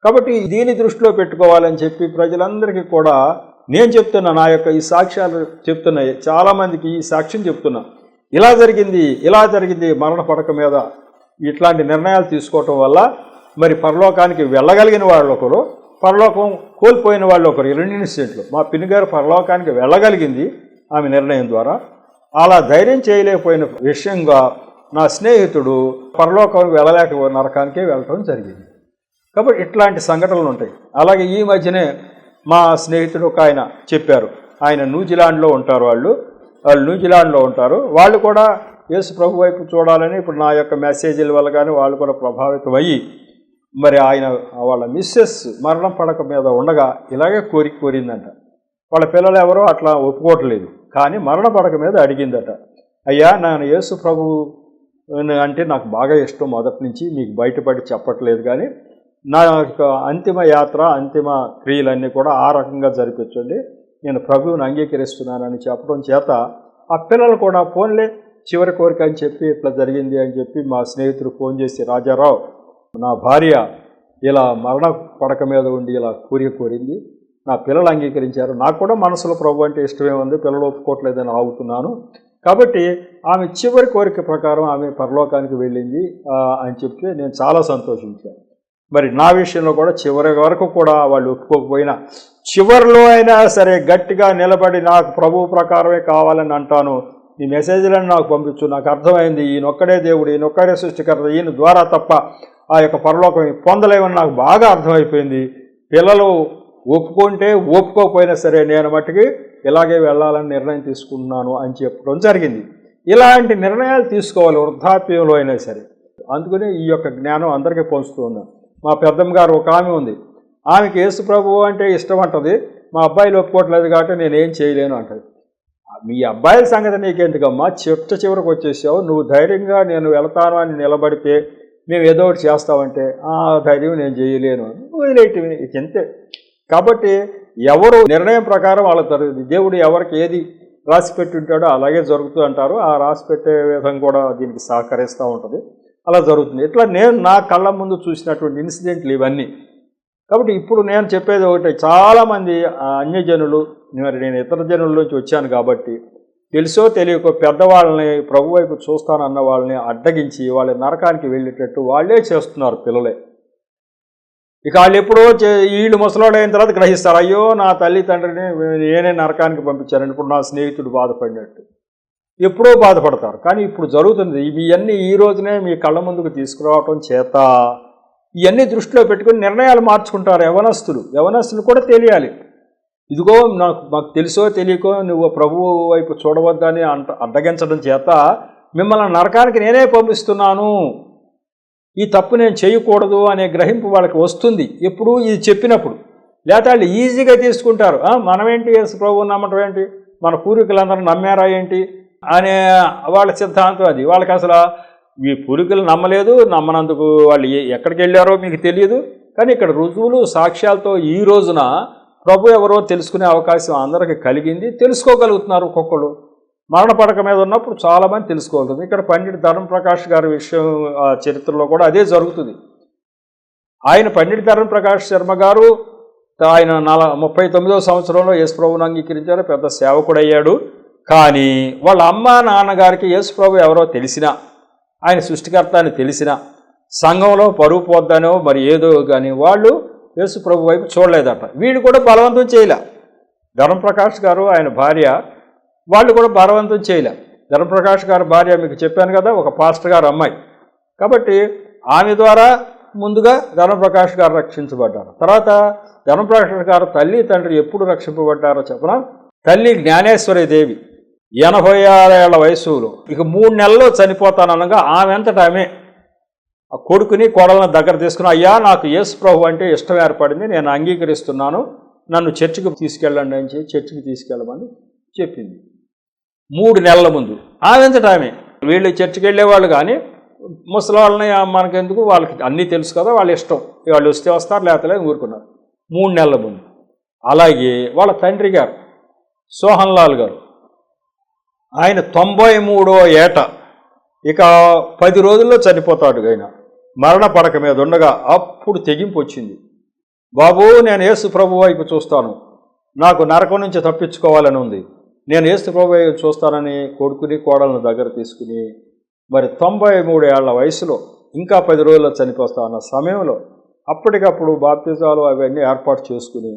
S1: కాబట్టి దీన్ని దృష్టిలో పెట్టుకోవాలని చెప్పి ప్రజలందరికీ కూడా నేను చెప్తున్నా, నా యొక్క ఈ సాక్ష్యాలు చెప్తున్నాయి, చాలామందికి ఈ సాక్ష్యం చెప్తున్నా. ఇలా జరిగింది మరణ పడక మీద ఇట్లాంటి నిర్ణయాలు తీసుకోవటం వల్ల మరి పరలోకానికి వెళ్ళగలిగిన వాళ్ళు ఒకరు, పరలోకం కోల్పోయిన వాళ్ళు ఒకరు. 2 ఇన్సిడెంట్లు. మా పిన్ని గారు పరలోకానికి వెళ్ళగలిగింది ఆమె నిర్ణయం ద్వారా. అలా ధైర్యం చేయలేకపోయిన విషయంగా నా స్నేహితుడు పరలోకానికి వెళ్ళలేక నరకానికే వెళ్ళటం జరిగింది. కాబట్టి ఇట్లాంటి సంఘటనలు ఉంటాయి. అలాగే ఈ మధ్యనే మా స్నేహితుడు ఒక ఆయన చెప్పారు, ఆయన న్యూజిలాండ్లో ఉంటారు, వాళ్ళు న్యూజిలాండ్లో ఉంటారు. వాళ్ళు కూడా యేసు ప్రభు వైపు చూడాలని ఇప్పుడు నా యొక్క మెసేజీల వల్ల కానీ వాళ్ళు కూడా ప్రభావితం అయ్యి, మరి ఆయన వాళ్ళ మిస్సెస్ మరణం పడక మీద ఉండగా ఇలాగే కోరిందంట. వాళ్ళ పిల్లలు ఎవరో అట్లా ఒప్పుకోవట్లేదు, కానీ మరణ పడక మీద అడిగిందట, అయ్యా నేను యేసు ప్రభు అంటే నాకు బాగా ఇష్టం మొదటి నుంచి, మీకు బయటపడి చెప్పట్లేదు, కానీ నా యొక్క అంతిమ యాత్ర అంతిమ క్రియలన్నీ కూడా ఆ రకంగా జరిపించండి, నేను ప్రభువుని అంగీకరిస్తున్నానని చెప్పడం చేత ఆ పిల్లలు కూడా ఫోన్లే చివరి కోరిక అని చెప్పి ఇట్లా జరిగింది అని చెప్పి మా స్నేహితుడు ఫోన్ చేసి, రాజారావు నా భార్య ఇలా మరణ పడక మీద ఉండి ఇలా కోరింది, నా పిల్లలు అంగీకరించారు, నాకు కూడా మనసులో ప్రభు అంటే ఇష్టమే ఉంది, పిల్లలు ఒప్పుకోవట్లేదని ఆగుతున్నాను, కాబట్టి ఆమె చివరి కోరిక ప్రకారం ఆమె పరలోకానికి వెళ్ళింది అని చెప్తే నేను చాలా సంతోషించాను. మరి నా విషయంలో కూడా చివరి వరకు కూడా వాళ్ళు ఒప్పుకోకపోయినా చివరిలో అయినా సరే గట్టిగా నిలబడి నాకు ప్రభు ప్రకారమే కావాలని అంటాను, ఈ మెసేజ్లను నాకు పంపించు, నాకు అర్థమైంది ఈయనొక్కడే దేవుడు, ఈయనొక్కడే సృష్టికర్త, ఈయన ద్వారా తప్ప ఆ యొక్క పరలోకం పొందలేమని నాకు బాగా అర్థమైపోయింది. పిల్లలు ఒప్పుకుంటే ఒప్పుకోకపోయినా సరే నేను మట్టుకి ఇలాగే వెళ్ళాలని నిర్ణయం తీసుకుంటున్నాను అని చెప్పడం జరిగింది. ఇలాంటి నిర్ణయాలు తీసుకోవాలి వృద్ధాప్యంలో అయినా సరే. అందుకనే ఈ యొక్క జ్ఞానం అందరికీ పంచుతూ ఉన్నాను. మా పెద్దమ్మ గారు ఒక ఆమె ఉంది, ఆమెకి యేసు ప్రభువు అంటే ఇష్టం అంటది, మా అబ్బాయిలు ఒప్పుకోవట్లేదు కాబట్టి నేనేం చేయలేను అంటది. మీ అబ్బాయిల సంగతి నీకెందుకమ్మా, చివరికి వచ్చేసావు, నువ్వు ధైర్యంగా నేను వెళతాను అని నిలబడితే మేము ఏదో ఒకటి చేస్తామంటే ఆ ధైర్యం నేను చేయలేను అని వదిలేటివి, ఇంతే. కాబట్టి ఎవరు నిర్ణయం ప్రకారం వాళ్ళ జరుగుతుంది. దేవుడు ఎవరికి ఏది రాసి పెట్టి ఉంటాడో అలాగే జరుగుతుంది అంటారు. ఆ రాసి పెట్టే విధం కూడా దీనికి సహకరిస్తూ ఉంటుంది, అలా జరుగుతుంది. ఇట్లా నేను నా కళ్ళ ముందు చూసినటువంటి ఇన్సిడెంట్లు ఇవన్నీ. కాబట్టి ఇప్పుడు నేను చెప్పేది ఒకటి, చాలామంది అన్యజనులు, మరి నేను ఇతర జనుల నుంచి వచ్చాను కాబట్టి తెలుసో తెలియకో పెద్దవాళ్ళని ప్రభు వైపు చూస్తానన్న వాళ్ళని అడ్డగించి వాళ్ళ నరకానికి వెళ్ళేటట్టు వాళ్ళే చేస్తున్నారు పిల్లలే. ఇక వాళ్ళు ఎప్పుడో వీళ్ళు ముసలోడైన తర్వాత గ్రహిస్తారు, అయ్యో నా తల్లి తండ్రిని నేనే నరకానికి పంపించారని ఇప్పుడు నా స్నేహితుడు బాధపడినట్టు ఎప్పుడో బాధపడతారు. కానీ ఇప్పుడు జరుగుతుంది ఇవన్నీ ఈ రోజునే మీ కళ్ళ ముందుకు తీసుకురావటం చేత ఇవన్నీ దృష్టిలో పెట్టుకుని నిర్ణయాలు మార్చుకుంటారు యవనస్తులు కూడా తెలియాలి. ఇదిగో మాకు తెలుసో తెలియకో నువ్వు ప్రభువు వైపు చూడవద్దని అడ్డగించడం చేత మిమ్మల్ని నరకానికి నేనే పంపిస్తున్నాను, ఈ తప్పు నేను చేయకూడదు అనే గ్రహింపు వాళ్ళకి వస్తుంది ఎప్పుడు ఇది చెప్పినప్పుడు. లేకపోతే వాళ్ళు ఈజీగా తీసుకుంటారు, మనమేంటి యేసు ప్రభువుని నమ్మటం ఏంటి, మన పూర్వీకులందరూ నమ్మారా ఏంటి అనే వాళ్ళ సిద్ధాంతం అది. వాళ్ళకి అసలు ఈ పూర్వీకులు నమ్మనందుకు వాళ్ళు ఎక్కడికి వెళ్ళారో మీకు తెలియదు. కానీ ఇక్కడ రుజువులు సాక్ష్యాలతో ఈ రోజున ప్రభు ఎవరో తెలుసుకునే అవకాశం అందరికీ కలిగింది, తెలుసుకోగలుగుతున్నారు. ఒక్కొక్కరు మరణ పడక మీద ఉన్నప్పుడు చాలామంది తెలుసుకోగలుగుతుంది. ఇక్కడ పండిట్ ధర్మప్రకాష్ గారి విషయం చరిత్రలో కూడా అదే జరుగుతుంది. ఆయన పండిట్ ధర్మప్రకాష్ శర్మ గారు ఆయన 39వ సంవత్సరంలో యేసు ప్రభువుని అంగీకరించారు, పెద్ద సేవకుడయ్యాడు. కానీ వాళ్ళ అమ్మ నాన్నగారికి యేసు ప్రభు ఎవరో తెలిసినా, ఆయన సృష్టికర్త అని తెలిసినా, సంఘంలో పరువు పోద్దనో మరి ఏదో కానీ వాళ్ళు యేసు ప్రభు వైపు చూడలేదట. వీడు కూడా బలవంతం చేయలే. ధర్మప్రకాష్ గారు ఆయన భార్య వాళ్ళు కూడా బలవంతం చేయలే. ధర్మప్రకాష్ గారి భార్య మీకు చెప్పాను కదా, ఒక పాస్టర్ గారు అమ్మాయి. కాబట్టి ఆమె ద్వారా ముందుగా ధర్మప్రకాష్ గారు రక్షించబడ్డారు. తర్వాత ధర్మప్రకాష్ గారు తల్లి తండ్రి ఎప్పుడు రక్షింపబడ్డారో చెప్పనా, తల్లి జ్ఞానేశ్వరి దేవి 86 ఏళ్ల వయసులో ఇక 3 నెలల్లో చనిపోతాననగా ఆమె అంతటా ఆమె ఆ కొడుకుని కోడలను దగ్గర తీసుకుని, అయ్యా నాకు యేసు ప్రభు అంటే ఇష్టం ఏర్పడింది, నేను అంగీకరిస్తున్నాను, నన్ను చర్చికి తీసుకెళ్ళండి అని చెప్పి చర్చికి తీసుకెళ్ళమని చెప్పింది 3 నెలల ముందు. ఆమెంతట ఆమె. వీళ్ళు చర్చికి వెళ్ళేవాళ్ళు కానీ ముసలి వాళ్ళని మనకెందుకు, వాళ్ళకి అన్నీ తెలుసు కదా, వాళ్ళ ఇష్టం, వాళ్ళు వస్తే వస్తారు లేకపోతే ఊరుకున్నారు. 3 నెలల ముందు. అలాగే వాళ్ళ తండ్రి గారు సోహన్లాల్ గారు, ఆయన 93వ ఏట, ఇక 10 రోజుల్లో చనిపోతాడు. ఆయన మరణ పడక మీద ఉండగా అప్పుడు తెగింపు వచ్చింది. బాబు, నేను యేసు ప్రభు వైపు చూస్తాను, నాకు నరకం నుంచి తప్పించుకోవాలని ఉంది, నేను యేసు ప్రభు వైపు చూస్తానని కొడుకుని కోడలను దగ్గర తీసుకుని మరి 93 ఏళ్ల వయసులో ఇంకా 10 రోజుల్లో చనిపోతా అన్న సమయంలో అప్పటికప్పుడు బాప్తిజాలు అవన్నీ ఏర్పాటు చేసుకుని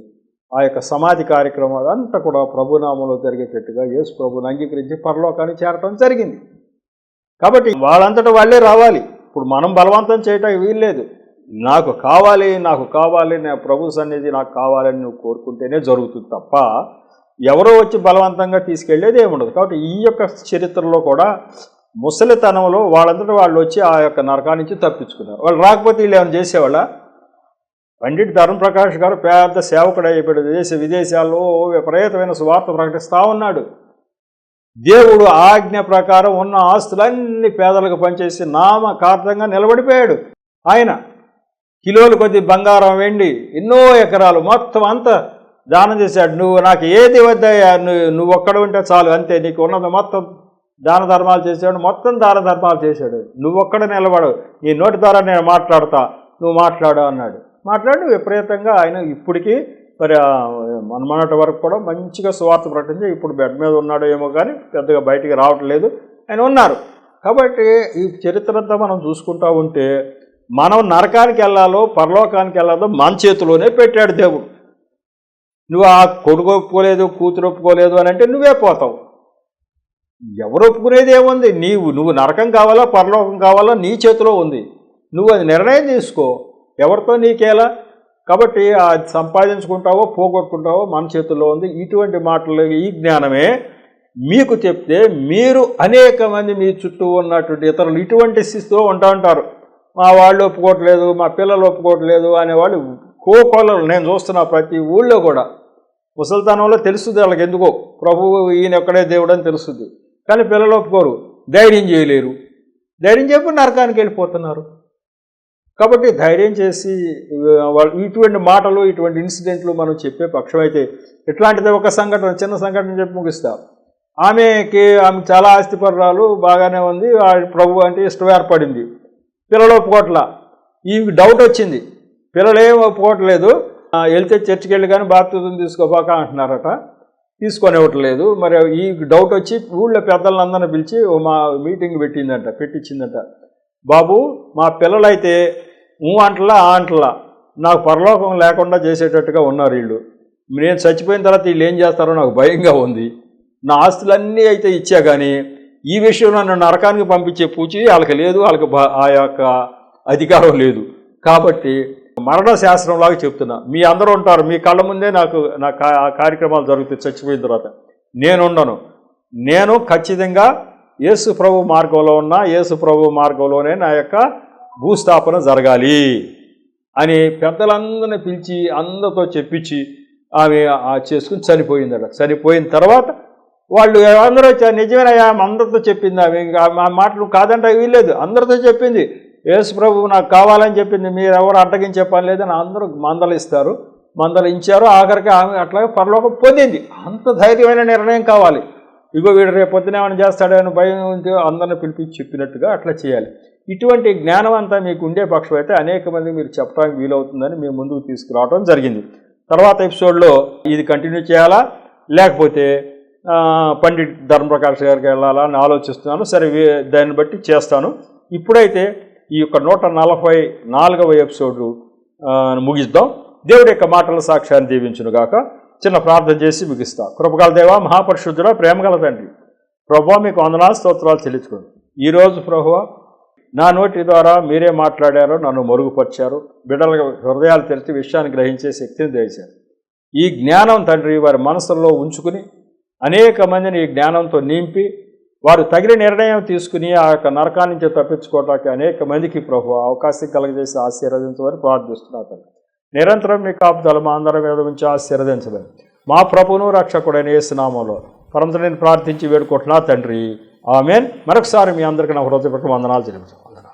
S1: ఆ యొక్క సమాధి కార్యక్రమం అంతా కూడా ప్రభునామంలో జరిగేటట్టుగా యేసు ప్రభుని అంగీకరించి పరలోకానికి చేరటం జరిగింది. కాబట్టి వాళ్ళంతటా వాళ్ళే రావాలి. ఇప్పుడు మనం బలవంతం చేయటానికి వీల్లేదు. నాకు కావాలి నా ప్రభు సన్నిధి నాకు కావాలని నువ్వు కోరుకుంటేనే జరుగుతుంది తప్ప ఎవరో వచ్చి బలవంతంగా తీసుకెళ్లేది ఏముండదు. కాబట్టి ఈ యొక్క చరిత్రలో కూడా ముసలితనంలో వాళ్ళంతటా వాళ్ళు వచ్చి ఆ యొక్క నరకాన్ని నుంచి తప్పించుకున్నారు. వాళ్ళు రాకపోతే వీళ్ళు ఏమైనా చేసేవాళ్ళ? పండిట్ ధర్మప్రకాష్ గారు పెద్ద సేవకుడు అయిపోయాడు. దేశ విదేశాల్లో విపరీతమైన సువార్త ప్రకటిస్తూ ఉన్నాడు. దేవుడు ఆజ్ఞ ప్రకారం ఉన్న ఆస్తులన్నీ పేదలకు పనిచేసి నామకార్థంగా నిలబడిపోయాడు. ఆయన కిలోల కొద్ది బంగారం, వెండి, ఎన్నో ఎకరాలు మొత్తం అంతా దానం చేశాడు. నువ్వు నాకు ఏది వద్దయ్యా, నువ్వు ఒక్కడ ఉంటే చాలు, అంతే, నీకు ఉన్నది మొత్తం దాన ధర్మాలు చేశాడు. మొత్తం దాన ధర్మాలు చేశాడు. నువ్వు ఒక్కడ నిలబడు, నీ నోటి ద్వారా నేను మాట్లాడతా, నువ్వు మాట్లాడు అన్నాడు. మాట్లాడి విపరీతంగా ఆయన ఇప్పటికీ మరి మనమన్నటి వరకు కూడా మంచిగా సువార్త ప్రకటించి ఇప్పుడు బెడ్ మీద ఉన్నాడో ఏమో కానీ పెద్దగా బయటికి రావట్లేదు, ఆయన ఉన్నారు. కాబట్టి ఈ చరిత్ర అంతా మనం చూసుకుంటూ ఉంటే మనం నరకానికి వెళ్ళాలో పరలోకానికి వెళ్ళాలో మన చేతిలోనే పెట్టాడు దేవుడు. నువ్వు ఆ కొడుకు ఒప్పుకోలేదు, కూతురు ఒప్పుకోలేదు అని అంటే నువ్వే పోతావు. ఎవరు ఒప్పుకునేది ఏముంది? నువ్వు నరకం కావాలా పరలోకం కావాలా నీ చేతిలో ఉంది. నువ్వు అది నిర్ణయం తీసుకో, ఎవరితో నీకేలా. కాబట్టి అది సంపాదించుకుంటావో పోగొట్టుకుంటావో మన చేతుల్లో ఉంది. ఇటువంటి మాటలు, ఈ జ్ఞానమే మీకు చెప్తే మీరు అనేక మంది మీ చుట్టూ ఉన్నటువంటి ఇతరులు ఇటువంటి స్థితిలో ఉంటారు. మా వాళ్ళు ఒప్పుకోవట్లేదు, మా పిల్లలు ఒప్పుకోవట్లేదు అనేవాళ్ళు కోకొల్లలు నేను చూస్తున్నా. ప్రతి ఊళ్ళో కూడా ముసలితనంలో తెలుస్తుంది వాళ్ళకి, ఎందుకో ప్రభువు ఈయన ఒక్కడే దేవుడు అని తెలుస్తుంది. కానీ పిల్లలు ఒప్పుకోరు, ధైర్యం చేయలేరు. ధైర్యం చెప్పి నరకానికి వెళ్ళిపోతున్నారు. కాబట్టి ధైర్యం చేసి ఇటువంటి మాటలు, ఇటువంటి ఇన్సిడెంట్లు మనం చెప్పే పక్షం అయితే, ఇట్లాంటిది ఒక సంఘటన, చిన్న సంఘటన చెప్పి ముగిస్తా. ఆమె చాలా ఆస్తిపరురాలు, బాగానే ఉంది, ప్రభు అంటే ఇష్టం ఏర్పడింది. పిల్లలు ఒప్పుకోవట్లా. ఈ డౌట్ వచ్చింది, పిల్లలు ఏం ఒప్పుకోవట్లేదు. వెళ్తే చర్చికి వెళ్ళి కానీ బాప్తిజం తీసుకోబాక అంటున్నారట, తీసుకొనివ్వట్లేదు. మరి ఈ డౌట్ వచ్చి ఊళ్ళో పెద్దలందరినీ పిలిచి మా మీటింగ్ పెట్టించిందంట. బాబు, మా పిల్లలైతే అంటలా అంటలా నాకు పరలోకం లేకుండా చేసేటట్టుగా ఉన్నారు వీళ్ళు. నేను చచ్చిపోయిన తర్వాత వీళ్ళు ఏం చేస్తారో నాకు భయంగా ఉంది. నా ఆస్తులన్నీ అయితే ఇచ్చా కానీ ఈ విషయంలో నన్ను నరకానికి పంపించే పూచి వాళ్ళకి లేదు, వాళ్ళకి ఆ యొక్క అధికారం లేదు. కాబట్టి మరణ శాస్త్రంలాగా చెప్తున్నా, మీ అందరూ ఉంటారు, మీ కళ్ళ ముందే నా కార్యక్రమాలు జరుగుతాయి. చచ్చిపోయిన తర్వాత నేను ఖచ్చితంగా యేసు ప్రభు మార్గంలో ఉన్నా, యేసు ప్రభు మార్గంలోనే నా యొక్క భూస్థాపన జరగాలి అని పెద్దలందరినీ పిలిచి అందరితో చెప్పించి ఆమె చేసుకుని చనిపోయిందట. చనిపోయిన తర్వాత వాళ్ళు అందరూ వచ్చారు, నిజమేనయ్యా అందరితో చెప్పింది ఆమె, మా మాటలు కాదంటే వీల్లేదు, అందరితో చెప్పింది. యేసు ప్రభు నాకు కావాలని చెప్పింది, మీరు ఎవరు అడ్డగించే పని లేదని అందరూ మందలించారు. ఆఖరికి ఆమె అట్లాగే పరలోకం పొందింది. అంత ధైర్యమైన నిర్ణయం కావాలి. ఇగో వీడు రేపు పొద్దున ఏమైనా చేస్తాడని భయం ఉంటే అందరిని పిలిపించి చెప్పినట్టుగా అట్లా చేయాలి. ఇటువంటి జ్ఞానం అంతా మీకు ఉండే పక్షం అయితే అనేక మంది మీరు చెప్పడానికి వీలవుతుందని మేము ముందుకు తీసుకురావడం జరిగింది. తర్వాత ఎపిసోడ్లో ఇది కంటిన్యూ చేయాలా లేకపోతే పండిట్ ధర్మప్రకాష్ గారికి వెళ్ళాలా అని ఆలోచిస్తున్నాను. సరే, దాన్ని బట్టి చేస్తాను. ఇప్పుడైతే ఈ యొక్క 144వ ఎపిసోడ్ ముగిద్దాం. దేవుడి యొక్క మాటల సాక్ష్యాన్ని దీవించునుగాక. చిన్న ప్రార్థన చేసి ముగిస్తా. కృపగల దేవా, మహాపరిశుద్ధుడా, ప్రేమగల తండ్రి, ప్రభువా మీకు వందనాలు స్తోత్రాలు చెల్లించుకోండి. ఈరోజు ప్రభువా నా నోటి ద్వారా మీరే మాట్లాడారో, నన్ను మరుగుపరిచారు, బిడ్డల హృదయాలు తెరిచి విషయాన్ని గ్రహించే శక్తిని దయచేశారు. ఈ జ్ఞానం తండ్రి వారి మనసుల్లో ఉంచుకుని అనేక మందిని ఈ జ్ఞానంతో నింపి వారు తగిన నిర్ణయం తీసుకుని ఆ యొక్క నరకాన్ని నుంచి తప్పించుకోవడానికి అనేక మందికి ప్రభువా అవకాశం కలగజేసి ఆశీర్వదించమని ప్రార్థిస్తున్నారు. నిరంతరం మీ కాపుదల మా అందరి మీద ఉంచి ఆశీర్వదించబడి మా ప్రభువును రక్షకుడైన యేసు నామములో పరమతండ్రిని ప్రార్థించి వేడుకుంటున్నా తండ్రి. ఆమేన్. మరొకసారి మీ అందరికీ నా హృదయపూర్వక వందనాలు తెలుపుతున్నాను.